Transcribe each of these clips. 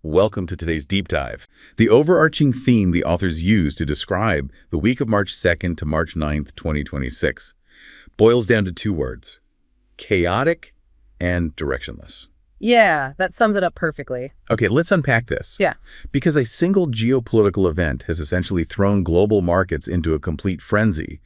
Welcome to today's deep dive. The overarching theme the authors use to describe the week of March 2nd to March 9th, 2026 boils down to two words: chaotic and directionless. Yeah, that sums it up perfectly. Okay, let's unpack this. Yeah. Because a single geopolitical event has essentially thrown global markets into a complete frenzy,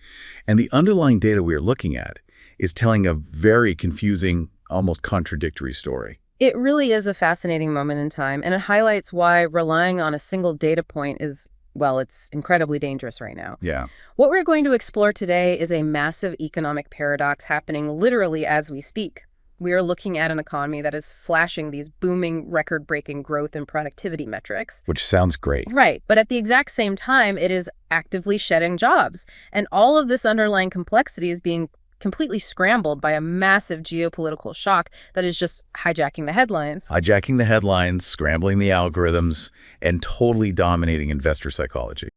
and the underlying data we are looking at is telling a very confusing, almost contradictory story. It really is a fascinating moment in time, and it highlights why relying on a single data point is, well, it's incredibly dangerous right now. Yeah. What we're going to explore today is a massive economic paradox happening literally as we speak. We are looking at an economy that is flashing these booming, record-breaking growth and productivity metrics. Which sounds great. Right, but at the exact same time, it is actively shedding jobs. And all of this underlying complexity is being completely scrambled by a massive geopolitical shock that is just hijacking the headlines. Hijacking the headlines, scrambling the algorithms, and totally dominating investor psychology.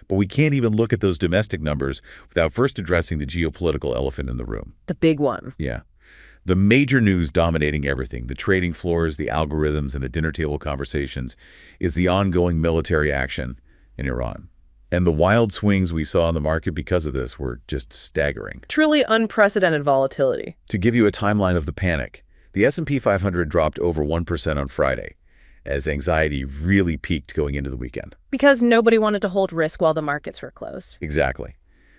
But we can't even look at those domestic numbers without first addressing the geopolitical elephant in the room. The big one. Yeah. The major news dominating everything, the trading floors, the algorithms, and the dinner table conversations, is the ongoing military action in Iran. And the wild swings we saw in the market because of this were just staggering. Truly unprecedented volatility. To give you a timeline of the panic, the S&P 500 dropped over 1% on Friday, as anxiety really peaked going into the weekend. Because nobody wanted to hold risk while the markets were closed. Exactly.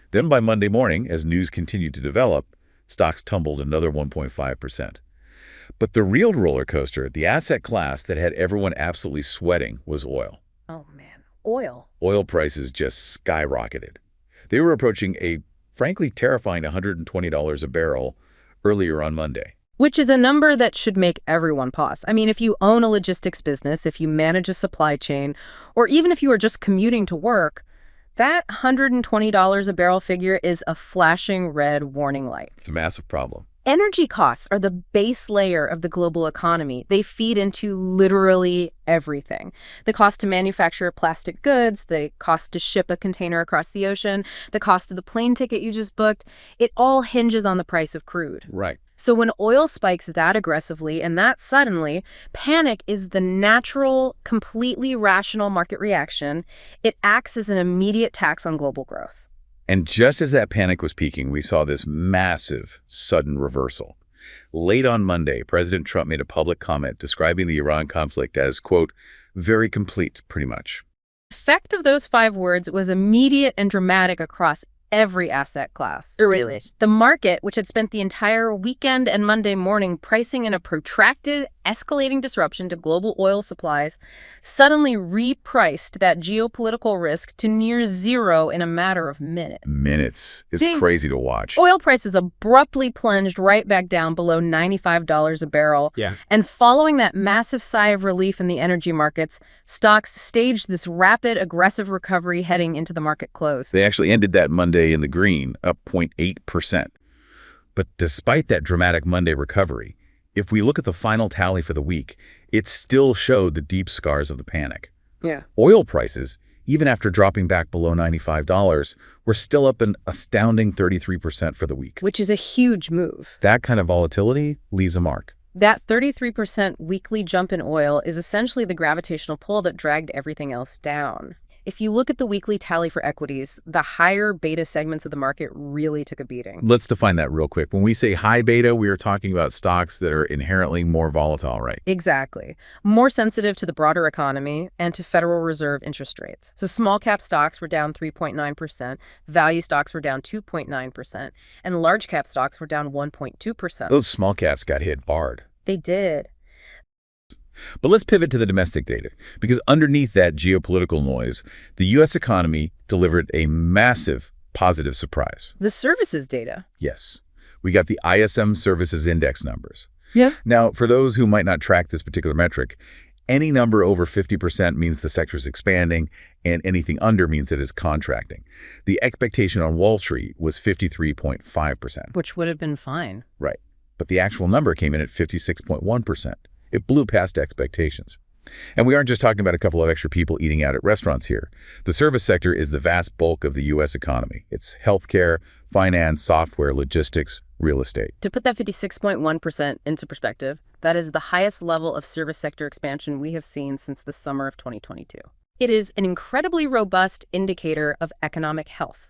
Then by Monday morning, as news continued to develop, stocks tumbled another 1.5%. But the real roller coaster, the asset class that had everyone absolutely sweating, was oil. Oh, man. Oil. Oil prices just skyrocketed. They were approaching a, frankly, terrifying $120 a barrel earlier on Monday. Which is a number that should make everyone pause. I mean, if you own a logistics business, if you manage a supply chain, or even if you are just commuting to work, that $120 a barrel figure is a flashing red warning light. It's a massive problem. Energy costs are the base layer of the global economy. They feed into literally everything. The cost to manufacture plastic goods, the cost to ship a container across the ocean, the cost of the plane ticket you just booked, it all hinges on the price of crude. Right. So when oil spikes that aggressively and that suddenly, panic is the natural, completely rational market reaction. It acts as an immediate tax on global growth. And just as that panic was peaking, we saw this massive, sudden reversal. Late on Monday, President Trump made a public comment describing the Iran conflict as, quote, very complete, pretty much. The effect of those 5 words was immediate and dramatic across every asset class. Really? The market, which had spent the entire weekend and Monday morning pricing in a protracted, escalating disruption to global oil supplies, suddenly repriced that geopolitical risk to near zero in a matter of minutes. Minutes. It's crazy to watch. Oil prices abruptly plunged right back down below $95 a barrel. Yeah. And following that massive sigh of relief in the energy markets, stocks staged this rapid, aggressive recovery heading into the market close. They actually ended that Monday in the green, up 0.8%. But despite that dramatic Monday recovery, if we look at the final tally for the week, it still showed the deep scars of the panic. Yeah. Oil prices, even after dropping back below $95, were still up an astounding 33% for the week. Which is a huge move. That kind of volatility leaves a mark. That 33% weekly jump in oil is essentially the gravitational pull that dragged everything else down. If you look at the weekly tally for equities, the higher beta segments of the market really took a beating. Let's define that real quick. When we say high beta, we are talking about stocks that are inherently more volatile, right? Exactly. More sensitive to the broader economy and to Federal Reserve interest rates. So small cap stocks were down 3.9%, value stocks were down 2.9%, and large cap stocks were down 1.2%. Those small caps got hit hard. They did. But let's pivot to the domestic data, because underneath that geopolitical noise, the U.S. economy delivered a massive positive surprise. The services data. Yes. We got the ISM Services Index numbers. Yeah. Now, for those who might not track this particular metric, any number over 50% means the sector is expanding, and anything under means it is contracting. The expectation on Wall Street was 53.5%. Which would have been fine. Right. But the actual number came in at 56.1%. It blew past expectations. And we aren't just talking about a couple of extra people eating out at restaurants here. The service sector is the vast bulk of the U.S. economy. It's healthcare, finance, software, logistics, real estate. To put that 56.1% into perspective, that is the highest level of service sector expansion we have seen since the summer of 2022. It is an incredibly robust indicator of economic health.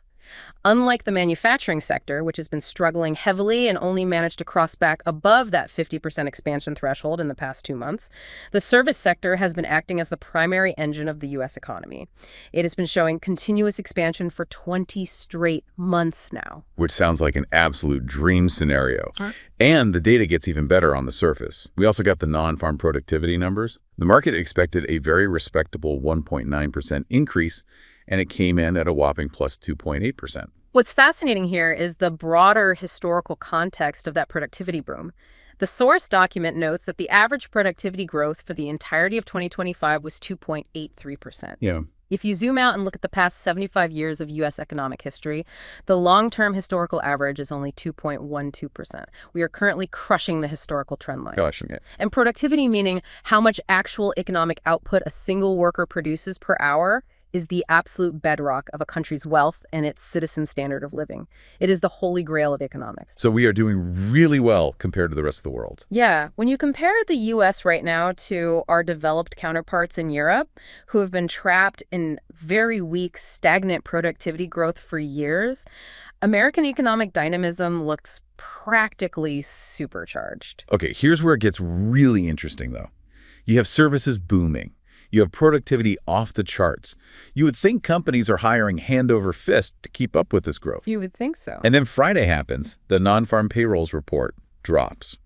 Unlike the manufacturing sector, which has been struggling heavily and only managed to cross back above that 50% expansion threshold in the past 2 months, the service sector has been acting as the primary engine of the U.S. economy. It has been showing continuous expansion for 20 straight months now. Which sounds like an absolute dream scenario. Right. And the data gets even better on the surface. We also got the non-farm productivity numbers. The market expected a very respectable 1.9% increase, and it came in at a whopping plus 2.8%. What's fascinating here is the broader historical context of that productivity boom. The source document notes that the average productivity growth for the entirety of 2025 was 2.83%. Yeah. If you zoom out and look at the past 75 years of U.S. economic history, the long-term historical average is only 2.12%. We are currently crushing the historical trend line. Crushing it. And productivity, meaning how much actual economic output a single worker produces per hour, is the absolute bedrock of a country's wealth and its citizen standard of living. It is the holy grail of economics. So we are doing really well compared to the rest of the world. Yeah, when you compare the U.S. right now to our developed counterparts in Europe, who have been trapped in very weak, stagnant productivity growth for years, American economic dynamism looks practically supercharged. Okay, here's where it gets really interesting, though. You have services booming. You have productivity off the charts. You would think companies are hiring hand over fist to keep up with this growth. You would think so. And then Friday happens, the non-farm payrolls report drops.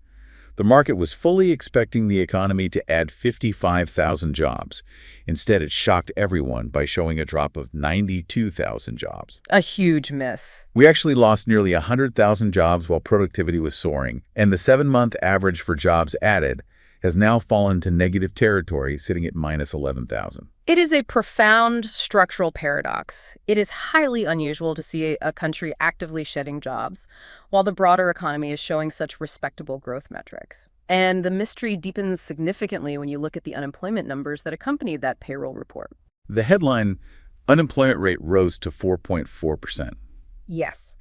The market was fully expecting the economy to add 55,000 jobs. Instead, it shocked everyone by showing a drop of 92,000 jobs. A huge miss. We actually lost nearly 100,000 jobs while productivity was soaring, and the 7-month average for jobs added has now fallen to negative territory, sitting at minus 11,000. It is a profound structural paradox. It is highly unusual to see a country actively shedding jobs, while the broader economy is showing such respectable growth metrics. And the mystery deepens significantly when you look at the unemployment numbers that accompanied that payroll report. The headline, unemployment rate rose to 4.4%. Yes.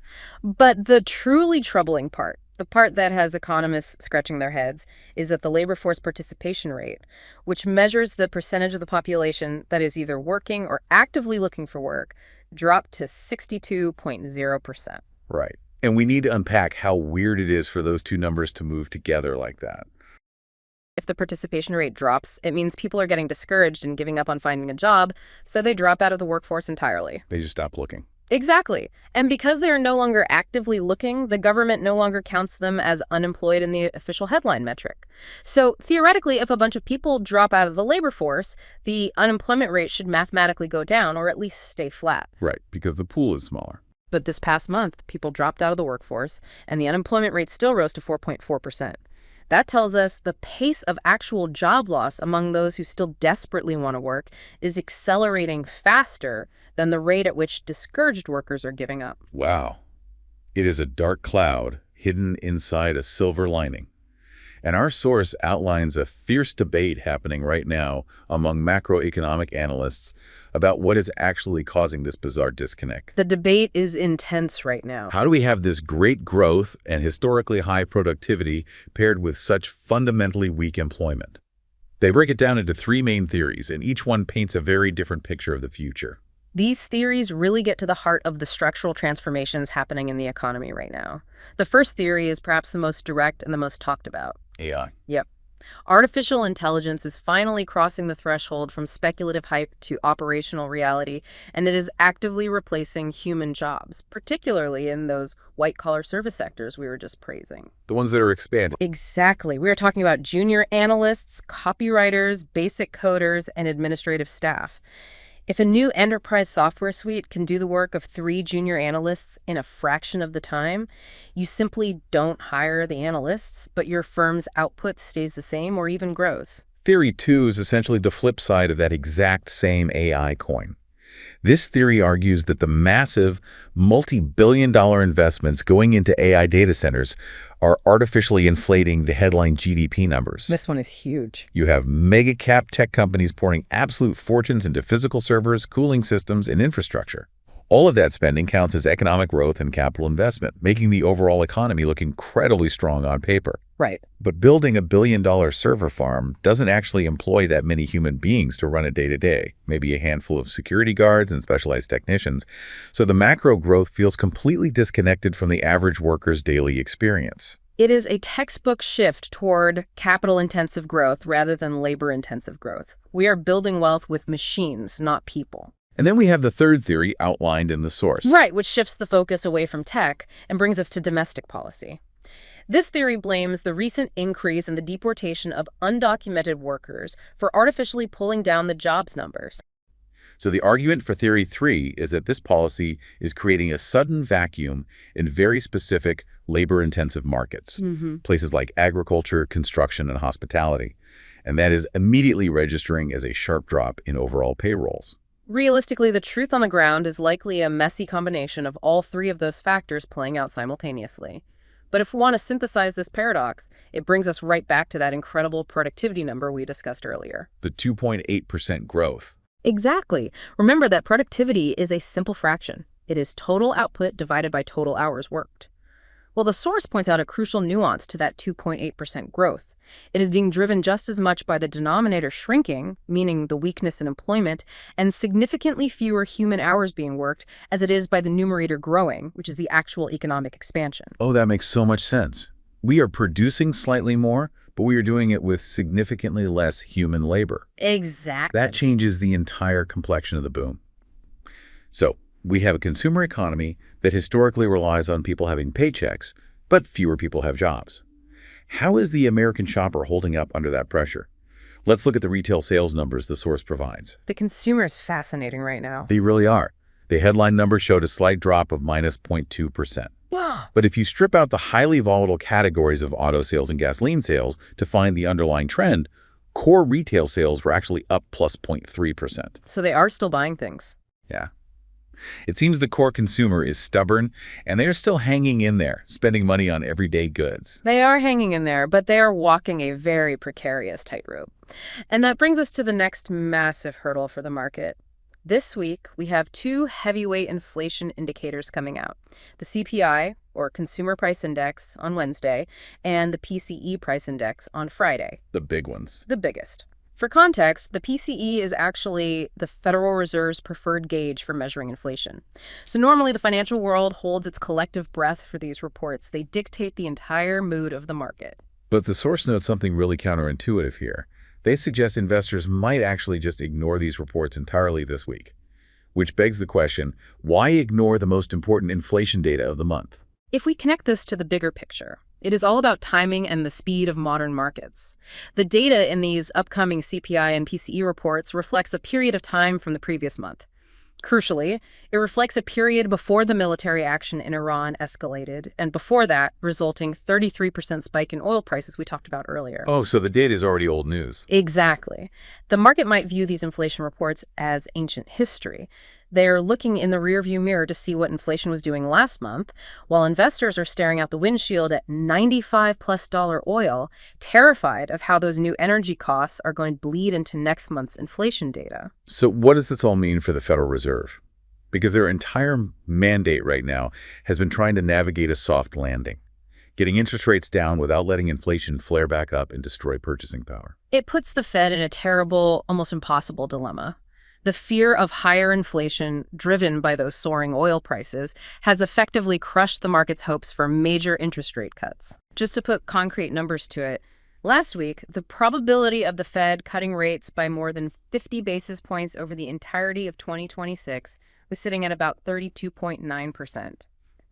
But the truly troubling part, the part that has economists scratching their heads, is that the labor force participation rate, which measures the percentage of the population that is either working or actively looking for work, dropped to 62.0%. Right. And we need to unpack how weird it is for those two numbers to move together like that. If the participation rate drops, it means people are getting discouraged and giving up on finding a job, so they drop out of the workforce entirely. They just stop looking. Exactly. And because they are no longer actively looking, the government no longer counts them as unemployed in the official headline metric. So theoretically, if a bunch of people drop out of the labor force, the unemployment rate should mathematically go down or at least stay flat. Right, because the pool is smaller. But this past month, people dropped out of the workforce, and the unemployment rate still rose to 4.4%. That tells us the pace of actual job loss among those who still desperately want to work is accelerating faster than the rate at which discouraged workers are giving up. Wow. It is a dark cloud hidden inside a silver lining. And our source outlines a fierce debate happening right now among macroeconomic analysts about what is actually causing this bizarre disconnect. The debate is intense right now. How do we have this great growth and historically high productivity paired with such fundamentally weak employment? They break it down into 3 main theories, and each one paints a very different picture of the future. These theories really get to the heart of the structural transformations happening in the economy right now. The first theory is perhaps the most direct and the most talked about. AI. Yep. Artificial intelligence is finally crossing the threshold from speculative hype to operational reality, and it is actively replacing human jobs, particularly in those white-collar service sectors we were just praising. The ones that are expanding. Exactly. We are talking about junior analysts, copywriters, basic coders, and administrative staff. If a new enterprise software suite can do the work of 3 junior analysts in a fraction of the time, you simply don't hire the analysts, but your firm's output stays the same or even grows. Theory 2 is essentially the flip side of that exact same AI coin. This theory argues that the massive, multi-billion-dollar investments going into AI data centers are artificially inflating the headline GDP numbers. This one is huge. You have mega-cap tech companies pouring absolute fortunes into physical servers, cooling systems, and infrastructure. All of that spending counts as economic growth and capital investment, making the overall economy look incredibly strong on paper. Right. But building a billion-dollar server farm doesn't actually employ that many human beings to run it day-to-day, maybe a handful of security guards and specialized technicians. So the macro growth feels completely disconnected from the average worker's daily experience. It is a textbook shift toward capital-intensive growth rather than labor-intensive growth. We are building wealth with machines, not people. And then we have the third theory outlined in the source. Right, which shifts the focus away from tech and brings us to domestic policy. This theory blames the recent increase in the deportation of undocumented workers for artificially pulling down the jobs numbers. So the argument for theory 3 is that this policy is creating a sudden vacuum in very specific labor-intensive markets, places like agriculture, construction, and hospitality. And that is immediately registering as a sharp drop in overall payrolls. Realistically, the truth on the ground is likely a messy combination of all three of those factors playing out simultaneously. But if we want to synthesize this paradox, it brings us right back to that incredible productivity number we discussed earlier. The 2.8% growth. Exactly. Remember that productivity is a simple fraction. It is total output divided by total hours worked. Well, the source points out a crucial nuance to that 2.8% growth. It is being driven just as much by the denominator shrinking, meaning the weakness in employment, and significantly fewer human hours being worked, as it is by the numerator growing, which is the actual economic expansion. Oh, that makes so much sense. We are producing slightly more, but we are doing it with significantly less human labor. Exactly. That changes the entire complexion of the boom. So, we have a consumer economy that historically relies on people having paychecks, but fewer people have jobs. How is the American shopper holding up under that pressure? Let's look at the retail sales numbers the source provides. The consumer is fascinating right now. They really are. The headline numbers showed a slight drop of minus 0.2%. But if you strip out the highly volatile categories of auto sales and gasoline sales to find the underlying trend, core retail sales were actually up plus 0.3%. So they are still buying things. Yeah. It seems the core consumer is stubborn, and they are still hanging in there, spending money on everyday goods. They are hanging in there, but they are walking a very precarious tightrope. And that brings us to the next massive hurdle for the market. This week, we have two heavyweight inflation indicators coming out. The CPI, or Consumer Price Index, on Wednesday, and the PCE Price Index on Friday. The big ones. The biggest. For context, the PCE is actually the Federal Reserve's preferred gauge for measuring inflation. So normally the financial world holds its collective breath for these reports. They dictate the entire mood of the market. But the source notes something really counterintuitive here. They suggest investors might actually just ignore these reports entirely this week. Which begs the question, why ignore the most important inflation data of the month? If we connect this to the bigger picture, it is all about timing and the speed of modern markets. The data in these upcoming CPI and PCE reports reflects a period of time from the previous month. Crucially, it reflects a period before the military action in Iran escalated, and before that, resulting 33% spike in oil prices we talked about earlier. Oh, so the data is already old news. Exactly. The market might view these inflation reports as ancient history. They're looking in the rearview mirror to see what inflation was doing last month, while investors are staring out the windshield at $95+ oil, terrified of how those new energy costs are going to bleed into next month's inflation data. So what does this all mean for the Federal Reserve? Because their entire mandate right now has been trying to navigate a soft landing, getting interest rates down without letting inflation flare back up and destroy purchasing power. It puts the Fed in a terrible, almost impossible dilemma. The fear of higher inflation, driven by those soaring oil prices, has effectively crushed the market's hopes for major interest rate cuts. Just to put concrete numbers to it, last week, the probability of the Fed cutting rates by more than 50 basis points over the entirety of 2026 was sitting at about 32.9%.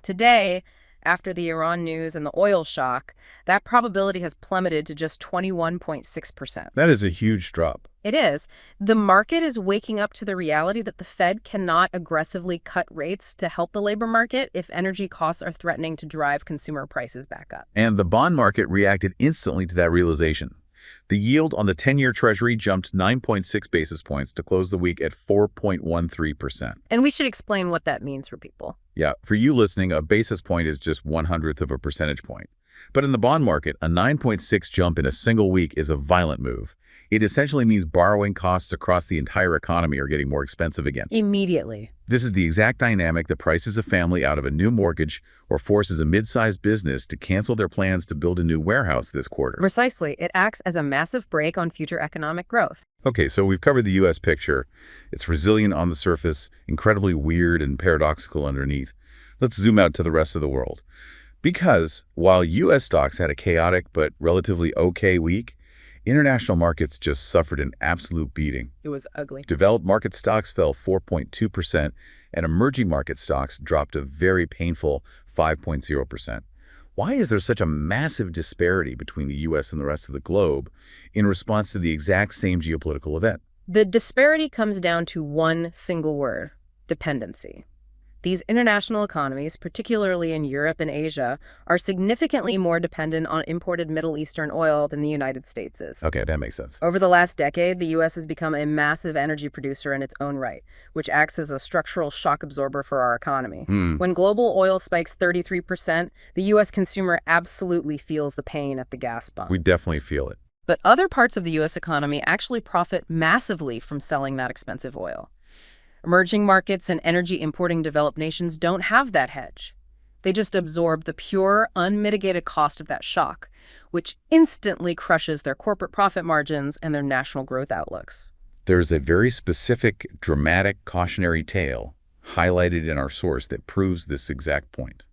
Today, after the Iran news and the oil shock, that probability has plummeted to just 21.6%. That is a huge drop. It is. The market is waking up to the reality that the Fed cannot aggressively cut rates to help the labor market if energy costs are threatening to drive consumer prices back up. And the bond market reacted instantly to that realization. The yield on the 10-year Treasury jumped 9.6 basis points to close the week at 4.13%. And we should explain what that means for people. Yeah, for you listening, a basis point is just 1/100th of a percentage point. But in the bond market, a 9.6 jump in a single week is a violent move. It essentially means borrowing costs across the entire economy are getting more expensive again. Immediately. This is the exact dynamic that prices a family out of a new mortgage or forces a mid-sized business to cancel their plans to build a new warehouse this quarter. Precisely. It acts as a massive brake on future economic growth. Okay, so we've covered the U.S. picture. It's resilient on the surface, incredibly weird and paradoxical underneath. Let's zoom out to the rest of the world. Because while U.S. stocks had a chaotic but relatively okay week, international markets just suffered an absolute beating. It was ugly. Developed market stocks fell 4.2%, and emerging market stocks dropped a very painful 5.0%. Why is there such a massive disparity between the U.S. and the rest of the globe in response to the exact same geopolitical event? The disparity comes down to one single word: dependency. These international economies, particularly in Europe and Asia, are significantly more dependent on imported Middle Eastern oil than the United States is. Okay, that makes sense. Over the last decade, the U.S. has become a massive energy producer in its own right, which acts as a structural shock absorber for our economy. When global oil spikes 33%, the U.S. consumer absolutely feels the pain at the gas pump. We definitely feel it. But other parts of the U.S. economy actually profit massively from selling that expensive oil. Emerging markets and energy-importing developed nations don't have that hedge. They just absorb the pure, unmitigated cost of that shock, which instantly crushes their corporate profit margins and their national growth outlooks. There's a very specific, dramatic, cautionary tale highlighted in our source that proves this exact point.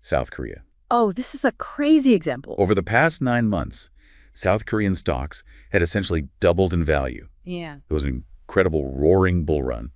South Korea. Oh, this is a crazy example. Over the past 9 months, South Korean stocks had essentially doubled in value. Yeah. It was an incredible roaring bull run.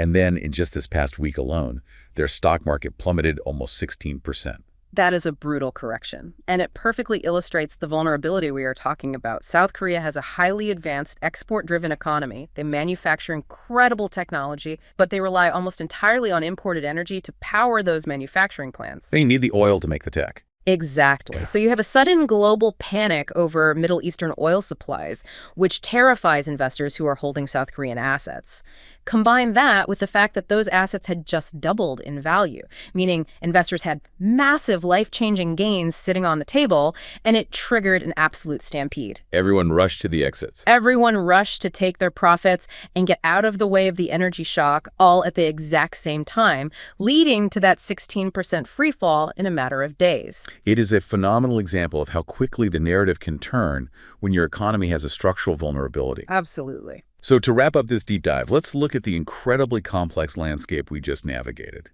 And then in just this past week alone, their stock market plummeted almost 16%. That is a brutal correction, and it perfectly illustrates the vulnerability we are talking about. South Korea has a highly advanced, export-driven economy. They manufacture incredible technology, but they rely almost entirely on imported energy to power those manufacturing plants. They need the oil to make the tech. Exactly. So you have a sudden global panic over Middle Eastern oil supplies, which terrifies investors who are holding South Korean assets. Combine that with the fact that those assets had just doubled in value, meaning investors had massive life-changing gains sitting on the table, and it triggered an absolute stampede. Everyone rushed to the exits. Everyone rushed to take their profits and get out of the way of the energy shock, all at the exact same time, leading to that 16% free fall in a matter of days. It is a phenomenal example of how quickly the narrative can turn when your economy has a structural vulnerability. Absolutely. So to wrap up this deep dive, let's look at the incredibly complex landscape we just navigated.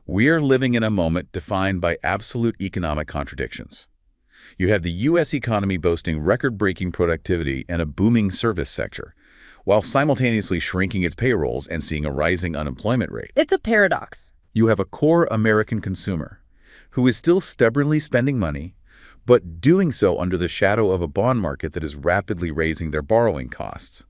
We are living in a moment defined by absolute economic contradictions. You have the U.S. economy boasting record-breaking productivity and a booming service sector, while simultaneously shrinking its payrolls and seeing a rising unemployment rate. It's a paradox. You have a core American consumer who is still stubbornly spending money, but doing so under the shadow of a bond market that is rapidly raising their borrowing costs.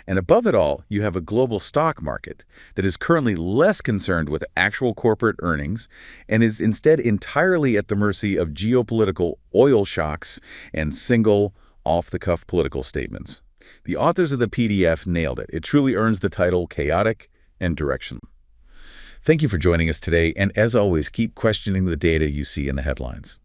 And above it all, you have a global stock market that is currently less concerned with actual corporate earnings and is instead entirely at the mercy of geopolitical oil shocks and single, off-the-cuff political statements. The authors of the PDF nailed it. It truly earns the title Chaotic and Directionless. Thank you for joining us today, and as always, keep questioning the data you see in the headlines.